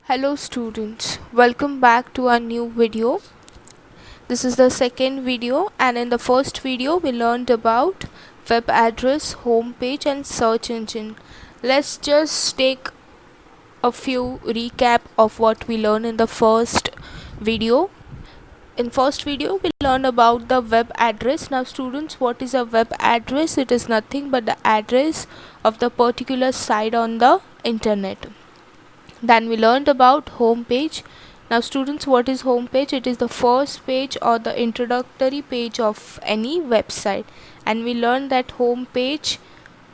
Hello students, welcome back to our new video. This is the second video, and in the first video we learned about web address, home page and search engine. Let's just take a few recap of what we learned in the first video. In first video we learned about the web address. Now students, what is a web address? It is nothing but the address of the particular site on the internet. Then we learned about home page. Now students, what is home page? It is the first page or the introductory page of any website, and we learned that home page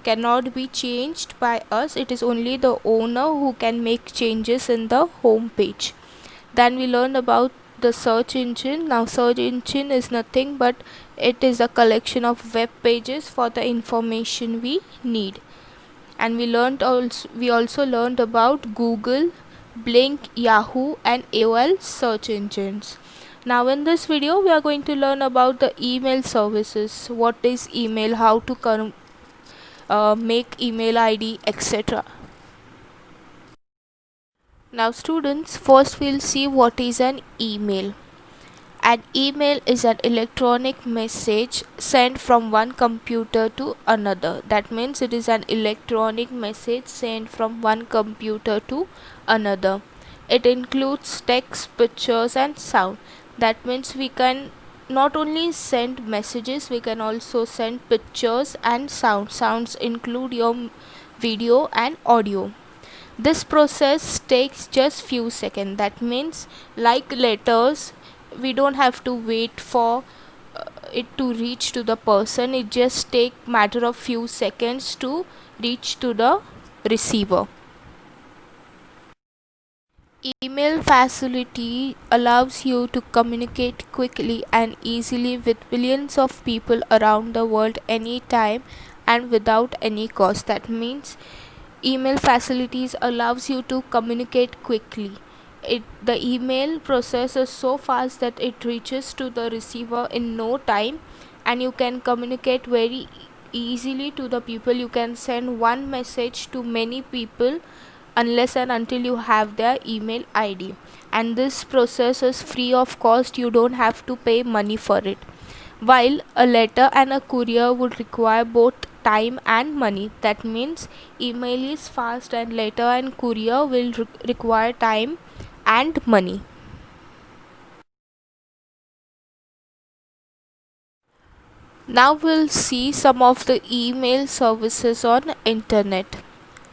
cannot be changed by us. It is only the owner who can make changes in the home page. Then we learned about the search engine. Now search engine is nothing but it is a collection of web pages for the information we need. And we also learned about Google, Blink, Yahoo and AOL search engines. Now in this video we are going to learn about the email services. What is email, how to make email ID, etc. Now students, first we'll see what is an email. An email is an electronic message sent from one computer to another. That means it is an electronic message sent from one computer to another. It includes text, pictures and sound. That means we can not only send messages, we can also send pictures and sound. Sounds include your video and audio. This process takes just few seconds. That means like letters, we don't have to wait for it to reach to the person. It just take matter of few seconds to reach to the receiver. Email facility allows you to communicate quickly and easily with billions of people around the world anytime and without any cost. That means email facilities allows you to communicate quickly. The email process is so fast that it reaches to the receiver in no time, and you can communicate very easily to the people. You can send one message to many people unless and until you have their email ID, and this process is free of cost. You don't have to pay money for it, while a letter and a courier would require both time and money. That means email is fast and letter and courier will require time and money. Now we'll see some of the email services on internet.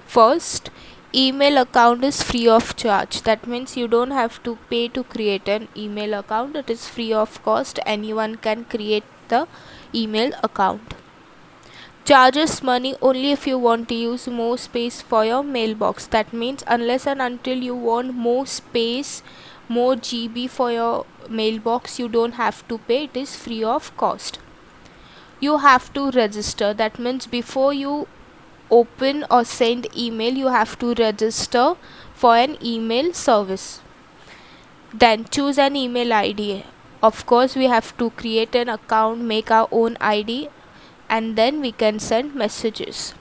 First, email account is free of charge. That means you don't have to pay to create an email account. It is free of cost. Anyone can create the email account. Charges money only if you want to use more space for your mailbox. That means unless and until you want more space, more GB for your mailbox, you don't have to pay. It is free of cost. You have to register. That means before you open or send email, you have to register for an email service. Then choose an email ID. Of course, we have to create an account, make our own ID, and then we can send messages.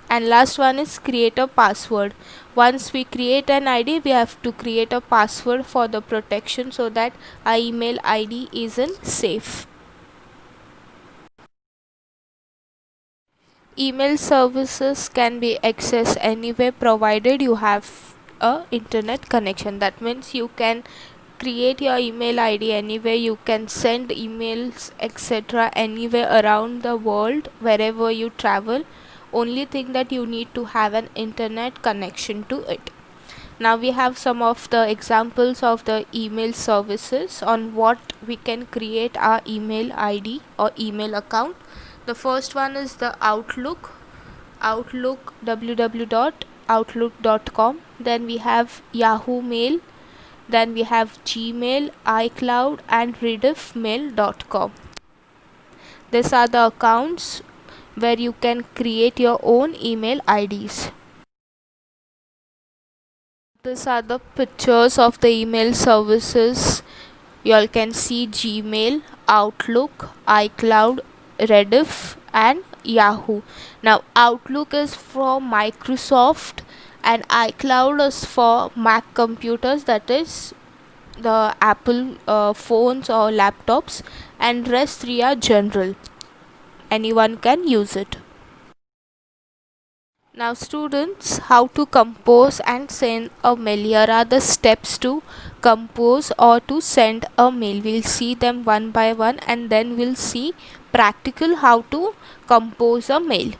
And last one is create a password. Once we create an ID, we have to create a password for the protection so that our email ID isn't safe. Email services can be accessed anywhere provided you have a internet connection. That means you can create your email ID anywhere, you can send emails etc anywhere around the world, wherever you travel. Only thing that you need to have an internet connection to it. Now we have some of the examples of the email services on what we can create our email ID or email account. The first one is the Outlook www.outlook.com. Then we have Yahoo Mail. Then we have Gmail, iCloud and rediffmail.com. These are the accounts where you can create your own email IDs. These are the pictures of the email services. You all can see Gmail, Outlook, iCloud, Rediff and Yahoo. Now Outlook is from Microsoft and iCloud is for Mac computers, that is the Apple phones or laptops, and rest 3 are general, anyone can use it. Now students, how to compose and send a mail. Here are the steps to compose or to send a mail. We'll see them one by one, and then we'll see practical how to compose a mail.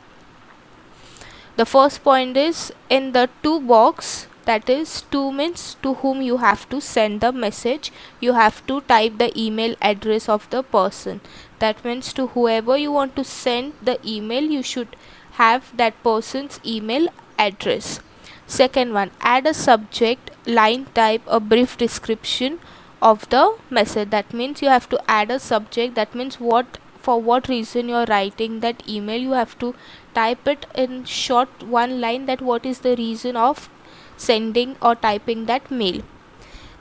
The first point is in the to box, that is to means to whom you have to send the message. You have to type the email address of the person. That means to whoever you want to send the email, you should have that person's email address. Second one, add a subject, line type, a brief description of the message. That means you have to add a subject, that means what, for what reason you are writing that email. You have to type it in short one line, that what is the reason of sending or typing that mail.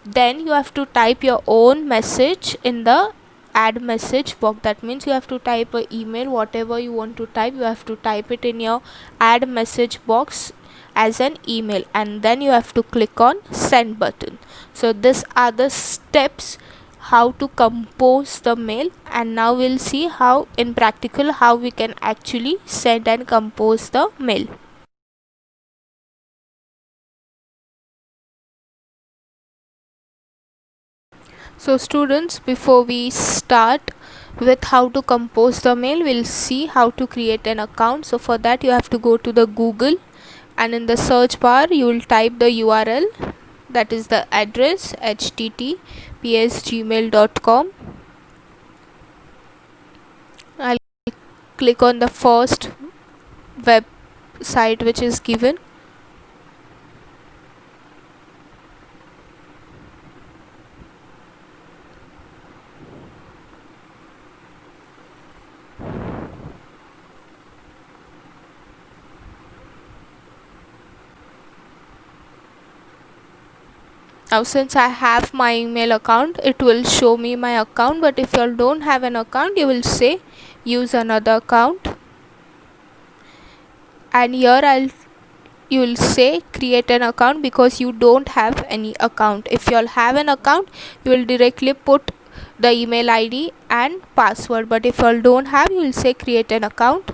Then you have to type your own message in the add message box. That means you have to type a email, whatever you want to type, you have to type it in your add message box as an email, and then you have to click on send button. So these are the steps how to compose the mail, and now we'll see how in practical how we can actually send and compose the mail. So students, before we start with how to compose the mail, we'll see how to create an account. So for that you have to go to the Google, and in the search bar you will type the URL, that is the address https://gmail.com. I'll click on the first website which is given. Now since I have my email account, it will show me my account, but if you don't have an account, you will say use another account, and here you will say create an account because you don't have any account. If you all have an account, you will directly put the email ID and password, but if you all don't have, you will say create an account.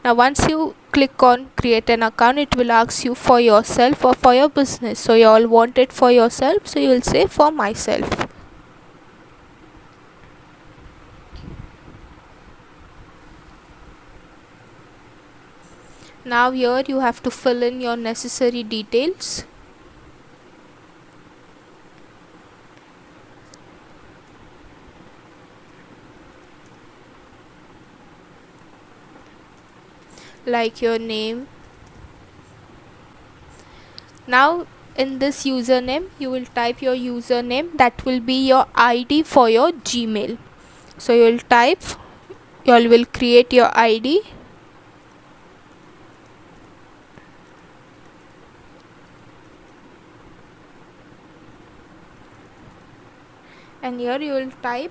Now once you click on create an account, it will ask you for yourself or for your business. So you all want it for yourself, so you will say for myself. Now here you have to fill in your necessary details. Like your name. Now in this username you will type your username, that will be your ID for your Gmail. So you will type, you all will create your ID, and here you will type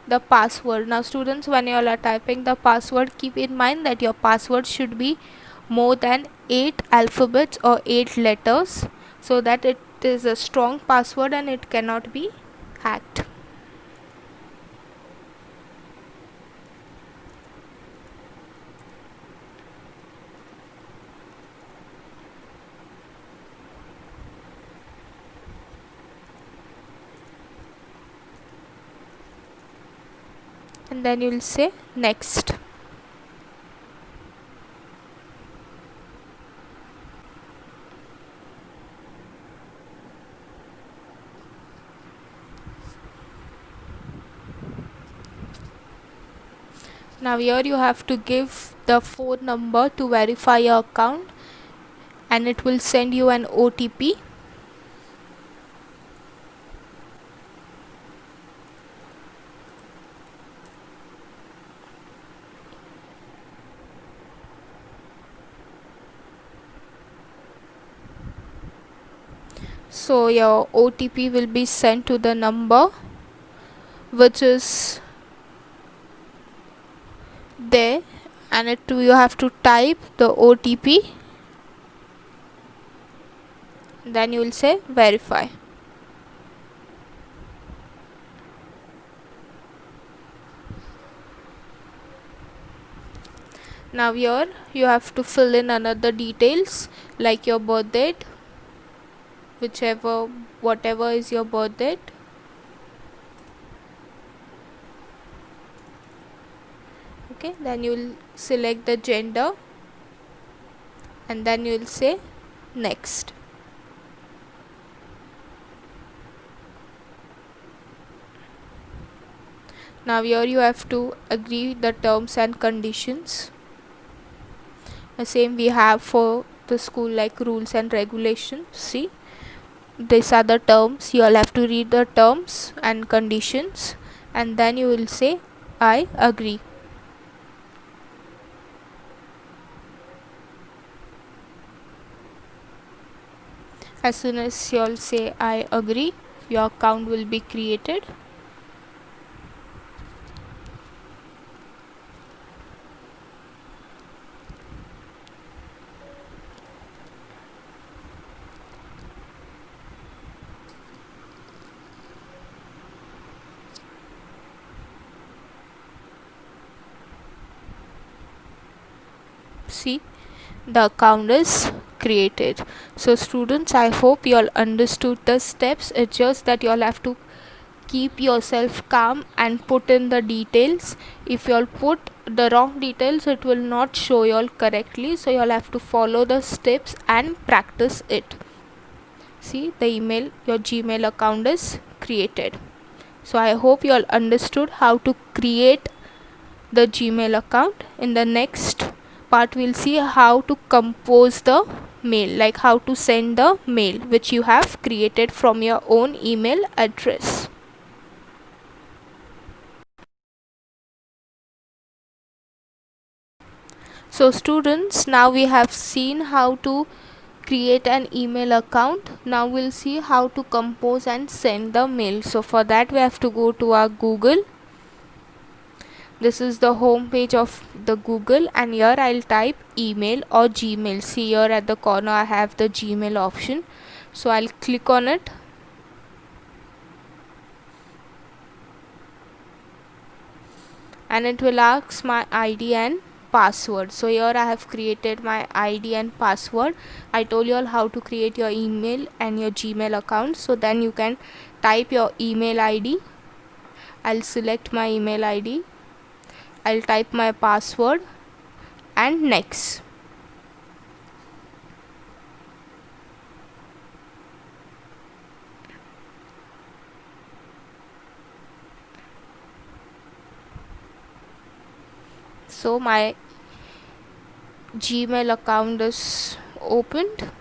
the password. Now students, when you all are typing the password, keep in mind that your password should be more than 8 alphabets or 8 letters, so that it is a strong password and it cannot be hacked. And then you will say next. Now here you have to give the phone number to verify your account, and it will send you an OTP. So your OTP will be sent to the number which is there, and you have to type the OTP. Then you will say verify. Now here you have to fill in another details like your birth date, whatever is your birth date. Okay, then you will select the gender and then you will say next. Now here you have to agree the terms and conditions. The same we have for the school, like rules and regulations. See, these are the terms. You all have to read the terms and conditions and then you will say I agree. As soon as you all say I agree, your account will be created. See, the account is created. So students, I hope you all understood the steps. It's just that you all have to keep yourself calm and put in the details. If you all put the wrong details, it will not show you all correctly, so you all have to follow the steps and practice it. See, the email, your Gmail account is created. So I hope you all understood how to create the Gmail account. In the next part we'll see how to compose the mail, like how to send the mail which you have created from your own email address. So students, now we have seen how to create an email account. Now we'll see how to compose and send the mail. So for that we have to go to our Google. This is the home page of the Google and here I'll type email or Gmail. See, here at the corner I have the Gmail option. So I'll click on it. And it will ask my ID and password. So here I have created my ID and password. I told you all how to create your email and your Gmail account. So then you can type your email ID. I'll select my email ID. I'll type my password and next. So my Gmail account is opened.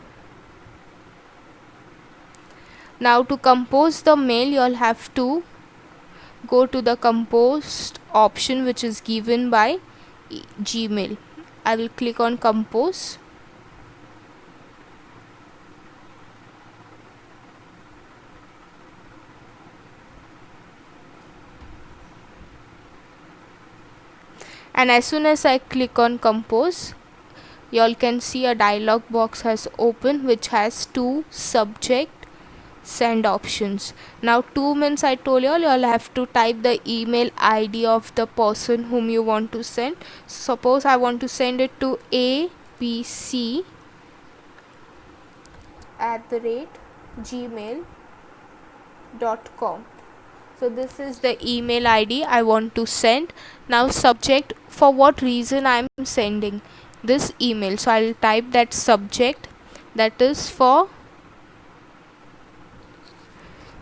Now to compose the mail, you'll have to go to the compose option which is given by Gmail. I will click on compose. And as soon as I click on compose, you all can see a dialog box has opened which has two subject send options. Now two means I told you all have to type the email ID of the person whom you want to send. Suppose I want to send it to abc@gmail.com. So this is the email ID I want to send. Now subject, for what reason I am sending this email. So I'll type that subject, that is for,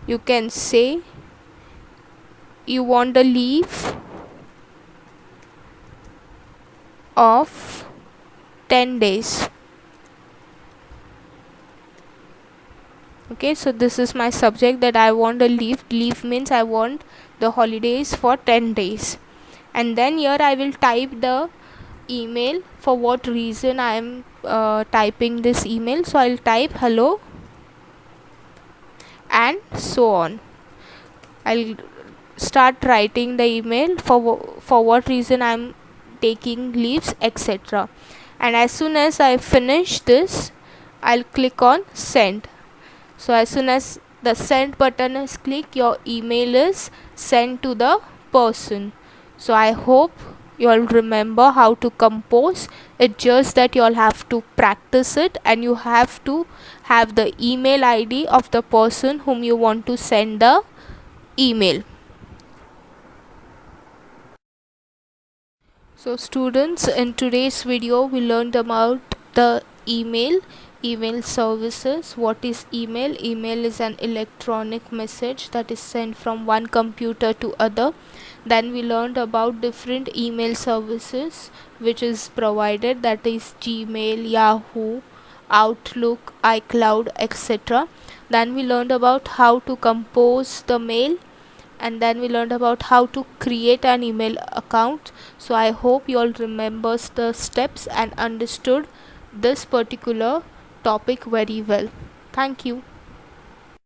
you can say you want a leave of 10 days. Okay, so this is my subject, that I want a leave. Leave means I want the holidays for 10 days. And then here I will type the email, for what reason I am typing this email. So I'll type hello and so on. I'll start writing the email, for what reason I am taking leaves, etc. And as soon as I finish this, I'll click on send. So as soon as the send button is clicked, your email is sent to the person. So I hope you all remember how to compose. It's just that you all have to practice it, and you have to have the email ID of the person whom you want to send the email. So students, in today's video we learned about the email services. What is email? Email is an electronic message that is sent from one computer to other. Then we learned about different email services which is provided, that is Gmail, Yahoo, Outlook, iCloud, etc. Then we learned about how to compose the mail, and then we learned about how to create an email account. So I hope you all remembers the steps and understood this particular topic very well. Thank you.